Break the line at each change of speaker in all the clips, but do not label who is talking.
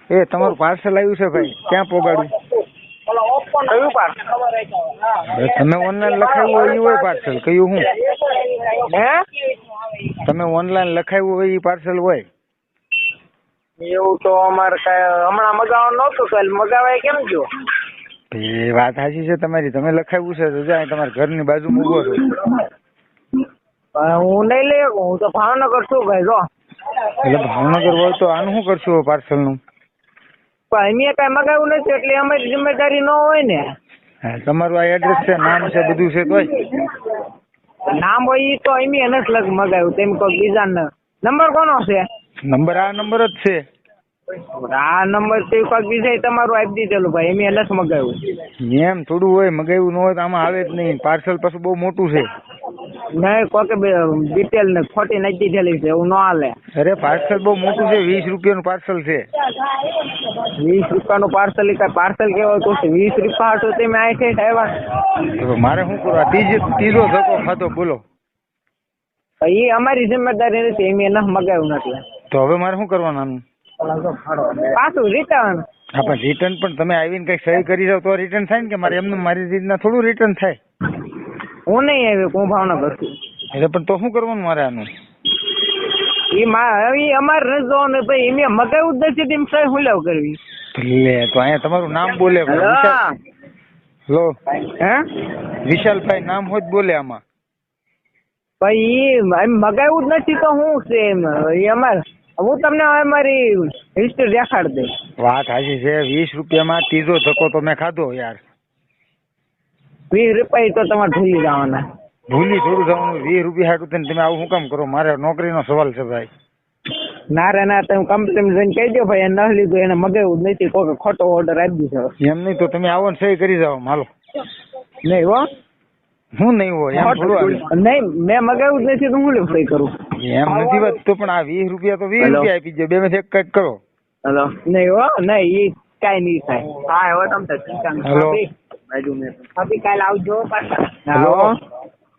એ તમારું પાર્સલ આવ્યું છે ભાઈ, ક્યાં પોગાડું?
કયું પાર્સલ?
તમે ઓનલાઈન લખાવ્યું હોય એ હોય પાર્સલ, કયું હું?
હે?
તમે ઓનલાઈન લખાવ્યું હોય એ પાર્સલ હોય?
એવું તો અમારે કાંઈ હમણાં મગાવવાનું નહોતું, તો મગાવાય કેમ ગયો?
એ વાત સાચી છે તમારી, તમે લખાવ્યું છે તો જાય તમારા ઘરની બાજુમાં ઊભો છો.
હું નહીં લઈ શકું, હું તો ભાવનગર છું ભાઈ. જો
એટલે ભાવનગર હોય તો આનું શું કરશું પાર્સલનું?
પણ અમે કાંઈ મગાવ્યું નથી એટલે અમારી જિમ્મેદારી ન હોય ને.
હા, તમારું આ એડ્રેસ છે, નામ છે, બધું છે તોય?
નામ હોય એ તો અમે નથી મગાવ્યું, તેમ કોઈ બીજા નંબર કોનો છે?
નંબર આ નંબર જ છે.
આ નંબર તે કોઈ બીજા તમારું આપી દીધેલું ભાઈ, અમે નથી મગાવ્યું.
એમ થોડું હોય, મગાવ્યું ન હોય તો આમાં આવે જ નહીં. પાર્સલ પાછું બહુ મોટું છે.
નહીં કોઈ ડિટેલ ને ખોટી નાખી દીધેલી છે, એવું ન હાલે.
અરે પાર્સલ બહુ મોટું છે, 20 રૂપિયાનું પાર્સલ છે.
20 રૂપિયાનું પાર્સલ? પાર્સલ કેવો તો 20 રૂપિયા તો તમે આઠે આવ્યા.
તો મારે શું કરવા? ત્રીજો ધક્કો ખાધો, બોલો.
એ અમારી જિમ્મેદારી નથી, એમ ન મગાવ્યું નથી.
તો હવે મારે શું કરવાનું આનું?
પાછું રિટર્ન.
હા, પણ રિટર્ન પણ તમે આવીને કઈ સહી કરી જાવ તો રિટર્ન થાય ને, કે મારે એમને મારી રીતના થોડું રિટર્ન થાય.
હું નહીં આવ્યો, હું ભાવનગર છું.
એટલે પણ તો શું કરવાનું મારે આનું?
એ અમારે નથી જોવાનું ભાઈ, એમ મગાવ્યું જ નથી, તેમ સહી હું લેવ કરવી?
લે તો અહીંયા તમારું નામ બોલે. લો
હે
વિશાલભાઈ નામ હોય બોલે આમાં.
ભાઈ મગાવ્યું જ નથી તો શું છે એમ? એ અમારે હું તમને અમારી હિસ્ટ્રી દેખાડ દઈશ.
વાત સાચી છે, 20 રૂપિયામાં ત્રીજો ધક્કો તો મેં ખાધો યાર.
20 રૂપિયા તો તમારે ભૂલી જવાના.
ભૂલી થોડું જવાનું, 20 રૂપિયા હાટું થઈને તમે આવું શું કામ કરો? મારે નોકરીનો સવાલ છે ભાઈ.
ના રે ના, તમે કંપની જઈને કહી દો ભાઈ ન લીધું, એને મગાવ્યું જ નથી, કોઈ ખોટો ઓર્ડર આપી દીધો.
એમ નહીં તો તમે આવો ને સહી કરી જાઓ. હાલો.
નહીં હો,
હું નહીં હોય એમ થોડું.
નહીં, મેં મગાવ્યું જ નથી તો હું લેવું સહી કરું?
એમ નથી વાત તો, પણ આ 20 રૂપિયા તો 20 રૂપિયા આપી દો, બે માંથી એક કઈક કરો.
હેલો. નહીં હો, નહીં, એ કાંઈ નહીં થાય. હા હવે તમે ચિંતા
હેલો.
કાલે આવજો પાછા.
હેલો.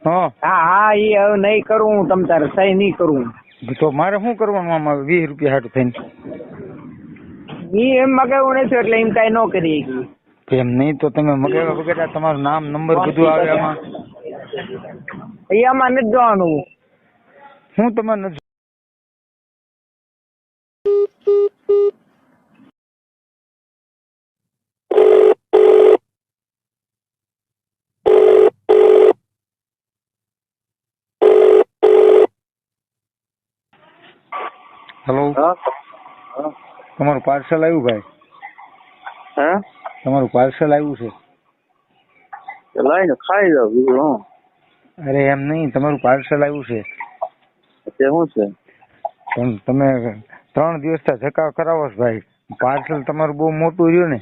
હા
હા એ હવે નહીં કરું હું, તમ તારે સહી નહીં કરું.
તો મારે શું કરવાનું આમાં 20 રૂપિયા હાટું થઈને?
એમ મગાવ્યું નથી એટલે એમ કાંઈ ન કરી શકીએ.
એમ નહીં તો તમે મગાવ્યા વગર તમારું નામ નંબર બધું આવે આમાં.
એ આમાં નથી જોવાનું.
હું તમારે નથી. હેલો. તમારું પાર્સલ આવ્યું ભાઈ?
હે?
તમારું પાર્સલ આવ્યું છે.
લાઈને ખાઈ જાવ બીજું.
અરે એમ નહીં, તમારું પાર્સલ આવ્યું છે.
તે શું છે?
પણ તમે 3 દિવસથી ધક્કા કરાવો છો ભાઈ. પાર્સલ તમારું બહુ મોટું રહ્યું ને.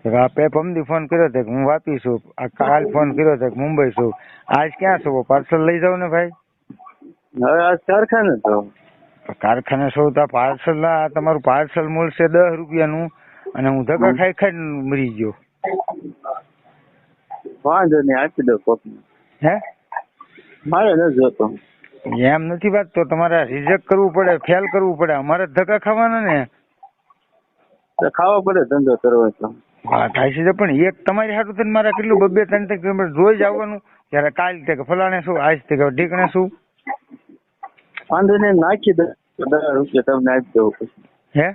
આ પેપમથી ફોન કર્યો હતો કે હું વાપી છું, આ કાલ ફોન કર્યો હતો કે મુંબઈ છું. આજ ક્યાં છો? પાર્સલ લઈ જાવ ને ભાઈ.
હવે આજ કારખાને છો?
કારખાને છો તો પાર્સલ તમારું પાર્સલ મળશે 10 રૂપિયાનું, અને હું ધક્કા ખાઈ ખાઈને મરી ગયો.
વાંધો નહીં, આપી દો કોપી.
હે?
મારે નથી જોતો.
એમ નથી વાત, તો તમારે રિજેક્ટ કરવું પડે, ફેલ કરવું પડે. અમારે ધક્કા ખાવાના ને.
ખાવા પડે ધંધો કરવો તો.
હા થાય છે, પણ એક તમારી હાટું થઈને મારે કેટલું 2-3 કિલોમીટર રોજ આવવાનું. ત્યારે કાલ તે કે ફલાણે શું, આજ તે કે ઢીકણે શું.
વાંધો નહીં, નાખી દો 10 રૂપિયા તમને આપી દઉં પછી.
હે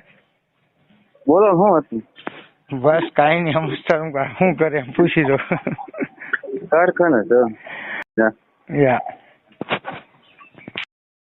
બોલો શું હતું?
બસ કાંઈ નહીં, સમજતા શું કરે એમ પૂછી દો.
કારખાને છો?
યા